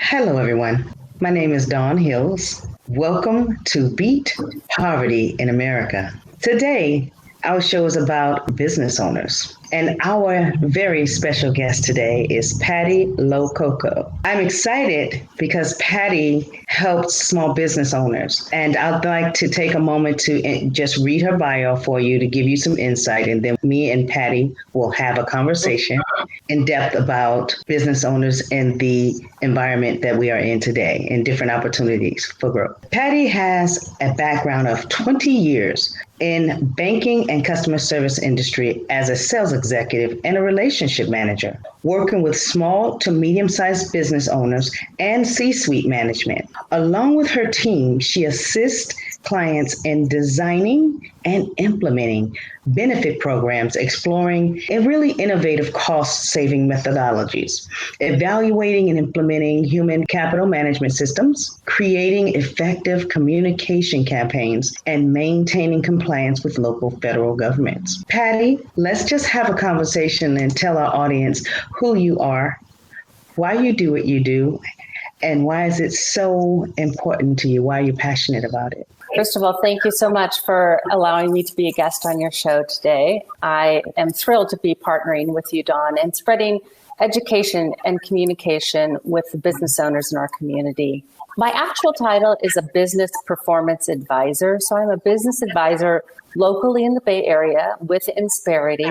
Hello, everyone. My name is Dawnn Hills. Welcome to Beat Poverty in America. Today, our show is about business owners. And our very special guest today is Patti LoCoco. I'm excited because Patti helps small business owners. And I'd like to take a moment to just read her bio for you to give you some insight. And then me and Patti will have a conversation in depth about business owners and the environment that we are in today and different opportunities for growth. Patti has a background of 20 years in banking and customer service industry as a sales executive and a relationship manager, working with small to medium-sized business owners and C-suite management. Along with her team, she assists clients in designing and implementing benefit programs, exploring really innovative cost-saving methodologies, evaluating and implementing human capital management systems, creating effective communication campaigns, and maintaining compliance with local federal governments. Patti, let's just have a conversation and tell our audience who you are, why you do what you do, and why is it so important to you? Why are you passionate about it? First of all, thank you so much for allowing me to be a guest on your show today. I am thrilled to be partnering with you, Dawn, and spreading education and communication with the business owners in our community. My actual title is a business performance advisor. So I'm a business advisor locally in the Bay Area with Insperity.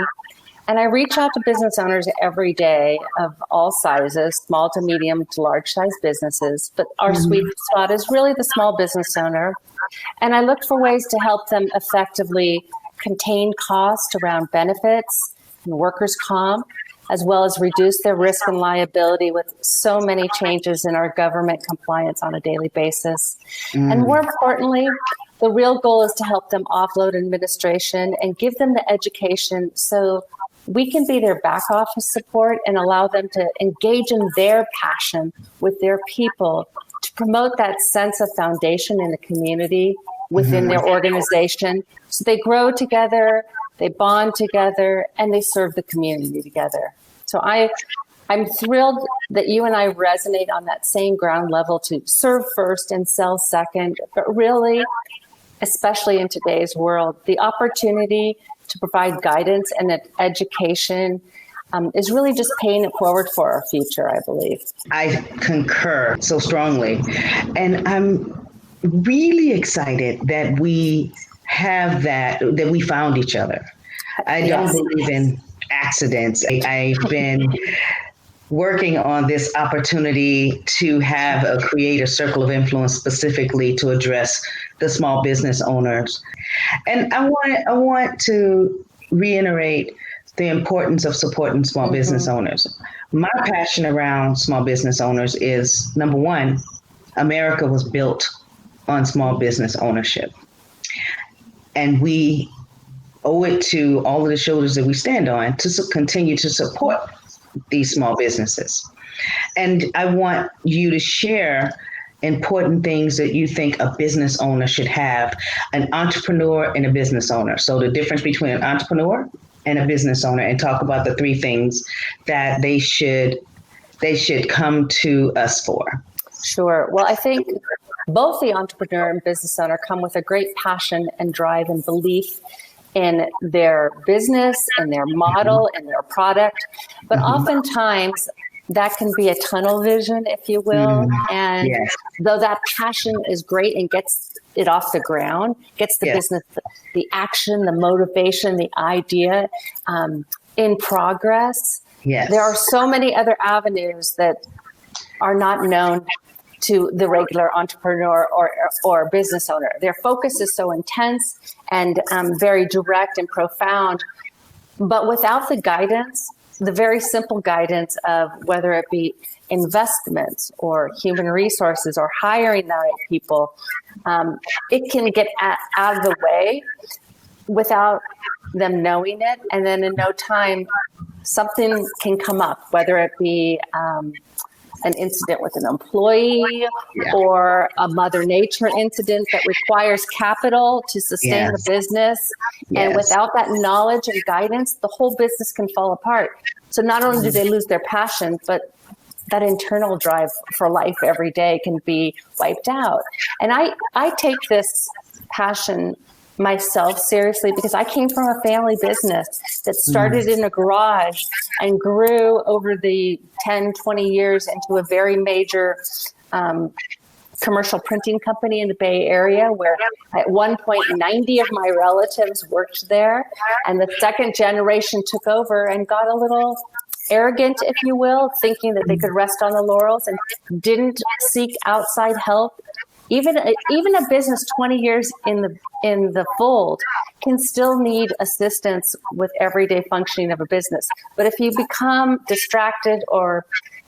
And I reach out to business owners every day of all sizes, small to medium to large size businesses. But our sweet spot is really the small business owner. And I look for ways to help them effectively contain costs around benefits and workers' comp, as well as reduce their risk and liability with so many changes in our government compliance on a daily basis. And more importantly, the real goal is to help them offload administration and give them the education so we can be their back office support and allow them to engage in their passion with their people to promote that sense of foundation in the community within their organization. So they grow together, they bond together, and they serve the community together. So I'm thrilled that you and I resonate on that same ground level to serve first and sell second, but really, especially in today's world, the opportunity to provide guidance and education is really just paying it forward for our future, I believe. I concur so strongly. And I'm really excited that we have that we found each other. I don't believe in accidents. I've been working on this opportunity to create a circle of influence specifically to address the small business owners. And I want to reiterate the importance of supporting small business owners. My passion around small business owners is, number one, America was built on small business ownership. And we owe it to all of the shoulders that we stand on to continue to support these small businesses. And I want you to share important things that you think a business owner should have, an entrepreneur and a business owner. So the difference between an entrepreneur and a business owner, and talk about the three things that they should come to us for. Sure. Well, I think both the entrepreneur and business owner come with a great passion and drive and belief in their business and their model and their product. But oftentimes that can be a tunnel vision, if you will. And though that passion is great and gets it off the ground, gets the business, the action, the motivation, the idea in progress, there are so many other avenues that are not known to the regular entrepreneur or business owner. Their focus is so intense and very direct and profound, but without the guidance, the very simple guidance of whether it be investments or human resources or hiring the right people, it can get out of the way without them knowing it. And then in no time, something can come up, whether it be an incident with an employee or a Mother Nature incident that requires capital to sustain the business. And without that knowledge and guidance, the whole business can fall apart. So not only do they lose their passion, but that internal drive for life every day can be wiped out. And I take this passion myself seriously because I came from a family business that started in a garage and grew over the 10, 20 years into a very major commercial printing company in the Bay Area, where at one point 90 of my relatives worked there, and the second generation took over and got a little arrogant, if you will, thinking that they could rest on the laurels and didn't seek outside help. Even a business 20 years in the fold can still need assistance with everyday functioning of a business. But if you become distracted, or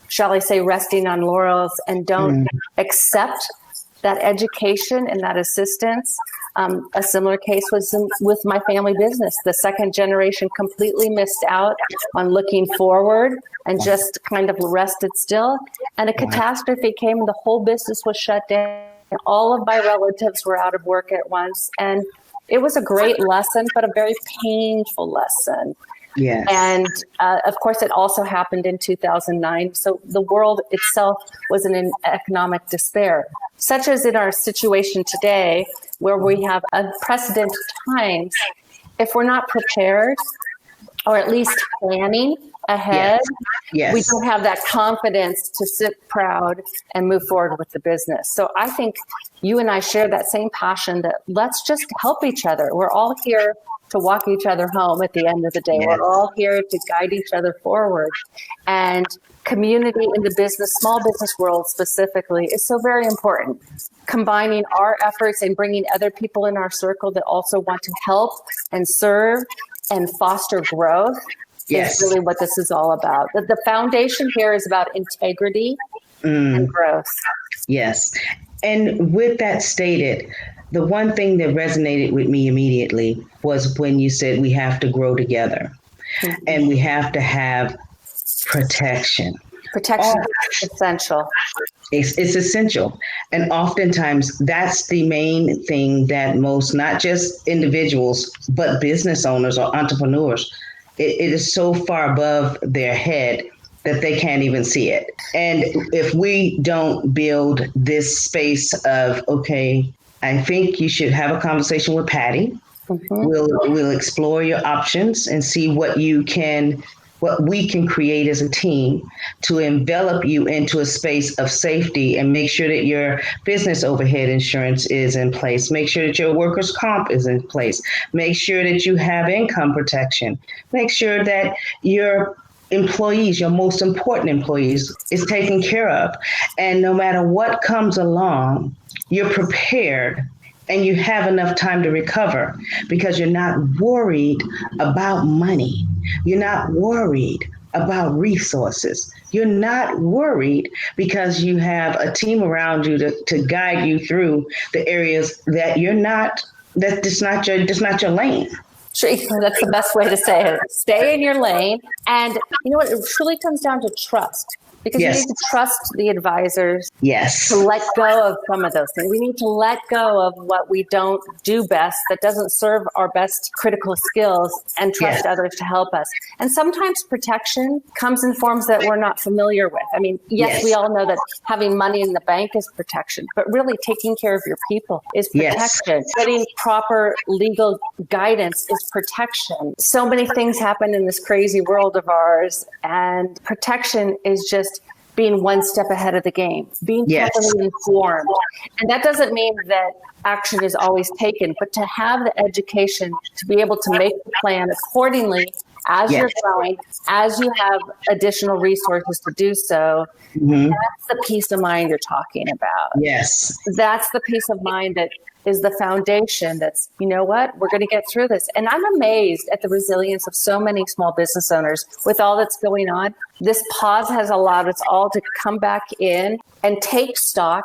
shall I say resting on laurels, and don't accept that education and that assistance, a similar case was with my family business. The second generation completely missed out on looking forward and just kind of rested still. And a catastrophe came and the whole business was shut down. All of my relatives were out of work at once. And it was a great lesson, but a very painful lesson. Yes. And of course, it also happened in 2009. So the world itself was in an economic despair, such as in our situation today, where we have unprecedented times. If we're not prepared, or at least planning ahead, we don't have that confidence to sit proud and move forward with the business. So I think you and I share that same passion that let's just help each other. We're all here to walk each other home at the end of the day. We're all here to guide each other forward. And community in the business, small business world specifically, is so very important. Combining our efforts and bringing other people in our circle that also want to help and serve and foster growth is really what this is all about. The foundation here is about integrity and growth. Yes. And with that stated, the one thing that resonated with me immediately was when you said we have to grow together and we have to have protection. Protection is essential. It's essential. And oftentimes that's the main thing that most, not just individuals, but business owners or entrepreneurs, it is so far above their head that they can't even see it. And if we don't build this space of, okay, I think you should have a conversation with Patti. We'll explore your options and see what we can create as a team to envelop you into a space of safety and make sure that your business overhead insurance is in place. Make sure that your workers' comp is in place. Make sure that you have income protection. Make sure that your employees, your most important employees, is taken care of. And no matter what comes along, you're prepared and you have enough time to recover because you're not worried about money. You're not worried about resources. You're not worried because you have a team around you to guide you through the areas that that's not your lane. Sure, that's the best way to say it. Stay in your lane. And you know what? It truly comes down to trust. Because you need to trust the advisors to let go of some of those things. We need to let go of what we don't do best, that doesn't serve our best critical skills, and trust others to help us. And sometimes protection comes in forms that we're not familiar with. I mean, yes, we all know that having money in the bank is protection, but really taking care of your people is protection. Getting proper legal guidance is protection. So many things happen in this crazy world of ours, and protection is just being one step ahead of the game, being properly informed. And that doesn't mean that action is always taken, but to have the education to be able to make the plan accordingly as you're growing, as you have additional resources to do so. That's the peace of mind you're talking about. That's the peace of mind that is the foundation that's, you know what, we're going to get through this. And I'm amazed at the resilience of so many small business owners with all that's going on. This pause has allowed us all to come back in and take stock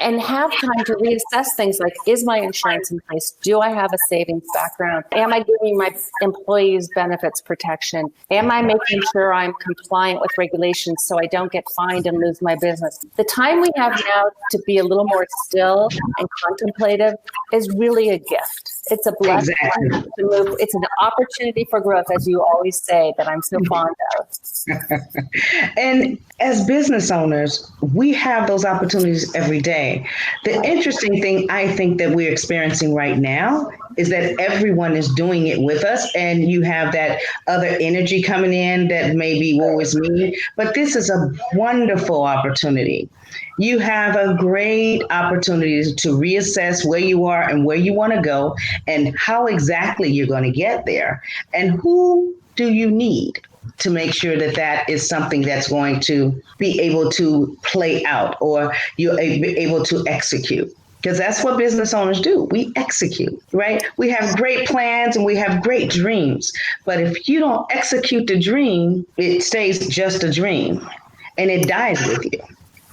and have time to reassess things like, is my insurance in place? Do I have a savings background? Am I giving my employees benefits protection? Am I making sure I'm compliant with regulations so I don't get fined and lose my business? The time we have now to be a little more still and contemplative is really a gift. It's a blessing Exactly. to move. It's an opportunity for growth, as you always say, that I'm so fond of. And as business owners, we have those opportunities every day. The interesting thing I think that we're experiencing right now is that everyone is doing it with us, and you have that other energy coming in that maybe woe is me. But this is a wonderful opportunity. You have a great opportunity to reassess where you are and where you want to go and how exactly you're going to get there and who do you need to make sure that that is something that's going to be able to play out or you're able to execute. Because that's what business owners do. We execute, right? We have great plans and we have great dreams. But if you don't execute the dream, it stays just a dream and it dies with you.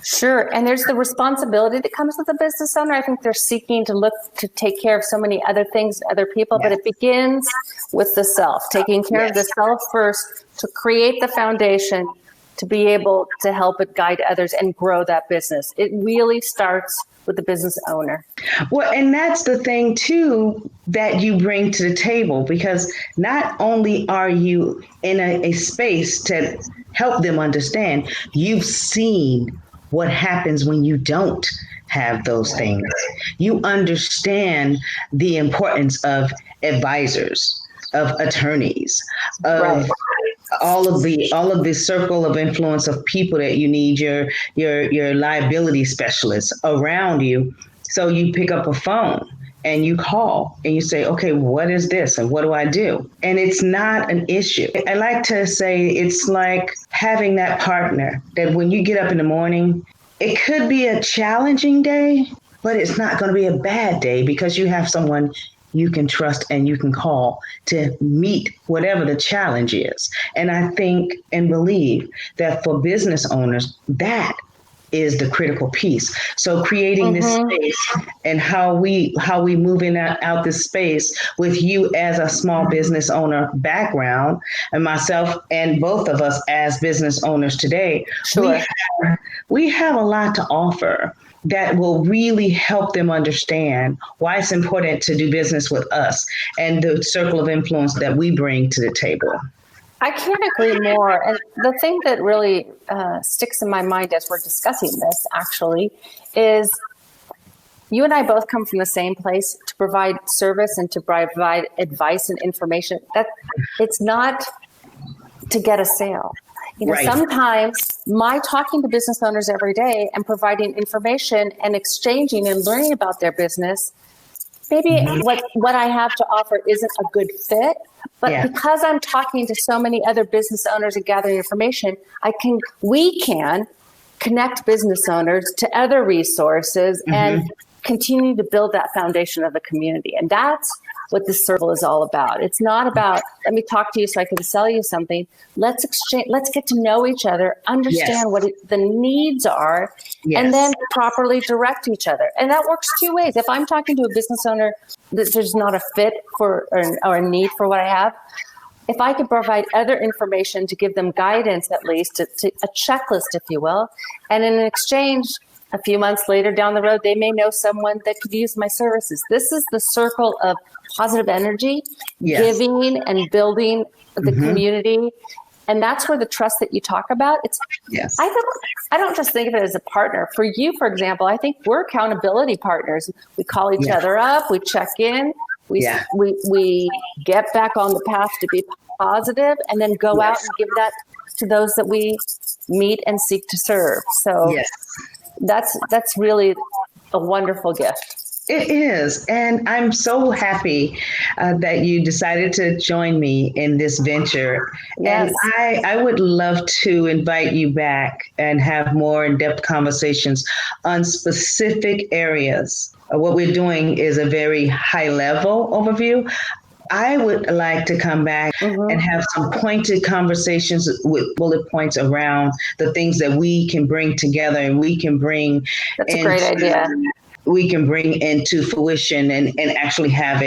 Sure. And there's the responsibility that comes with a business owner. I think they're seeking to look to take care of so many other things, other people, but it begins with the self, taking care of the self first to create the foundation to be able to help it guide others and grow that business. It really starts with the business owner. Well, and that's the thing too that you bring to the table, because not only are you in a space to help them understand, you've seen what happens when you don't have those things. You understand the importance of advisors, of attorneys, of all of the circle of influence of people that you need, your liability specialists around you. So you pick up a phone and you call and you say, okay, what is this and what do I do? And it's not an issue. I like to say it's like having that partner that when you get up in the morning, it could be a challenging day, but it's not going to be a bad day because you have someone you can trust and you can call to meet whatever the challenge is. And I think and believe that for business owners, that is the critical piece. So creating this space and how we move in out this space with you as a small business owner background and myself and both of us as business owners today, we have a lot to offer that will really help them understand why it's important to do business with us and the circle of influence that we bring to the table. I can't agree more. And the thing that really sticks in my mind as we're discussing this, actually, is you and I both come from the same place to provide service and to provide advice and information. That it's not to get a sale. You know, sometimes my talking to business owners every day and providing information and exchanging and learning about their business, maybe what I have to offer isn't a good fit, but because I'm talking to so many other business owners and gathering information, we can connect business owners to other resources and continue to build that foundation of the community. And that's what this circle is all about. It's not about, let me talk to you so I can sell you something. Let's exchange, let's get to know each other, understand what the needs are, and then properly direct each other. And that works two ways. If I'm talking to a business owner that there's not a fit for or a need for what I have, if I could provide other information to give them guidance, at least to a checklist, if you will, and in exchange, a few months later down the road, they may know someone that could use my services. This is the circle of positive energy, giving and building the community. And that's where the trust that you talk about, I don't just think of it as a partner. For you, for example, I think we're accountability partners. We call each other up, we check in, we get back on the path to be positive, and then go out and give that to those that we meet and seek to serve. So that's really a wonderful gift. It is. And I'm so happy that you decided to join me in this venture. Yes. And I would love to invite you back and have more in-depth conversations on specific areas. What we're doing is a very high-level overview. I would like to come back and have some pointed conversations with bullet points around the things that we can bring together and we can bring. That's a great idea. We can bring into fruition and actually have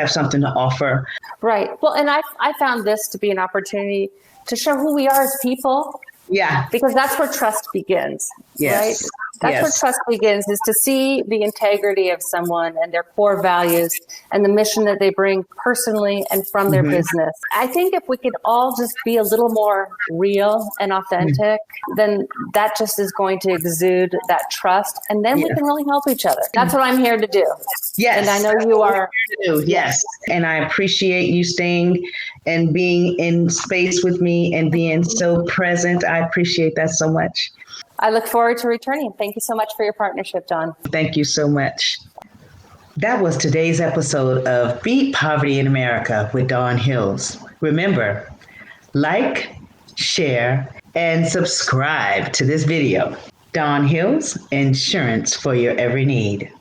something to offer. Right. Well, and I found this to be an opportunity to show who we are as people. Yeah. Because that's where trust begins. Yes. Right? That's where trust begins, is to see the integrity of someone and their core values and the mission that they bring personally and from their business. I think if we could all just be a little more real and authentic, then that just is going to exude that trust. And then we can really help each other. That's what I'm here to do. Yes. And I know you are. Yes. And I appreciate you staying and being in space with me and being so present. I appreciate that so much. I look forward to returning. Thank you so much for your partnership, Dawnn. Thank you so much. That was today's episode of Beat Poverty in America with Dawnn Hills. Remember, like, share, and subscribe to this video. Dawnn Hills, insurance for your every need.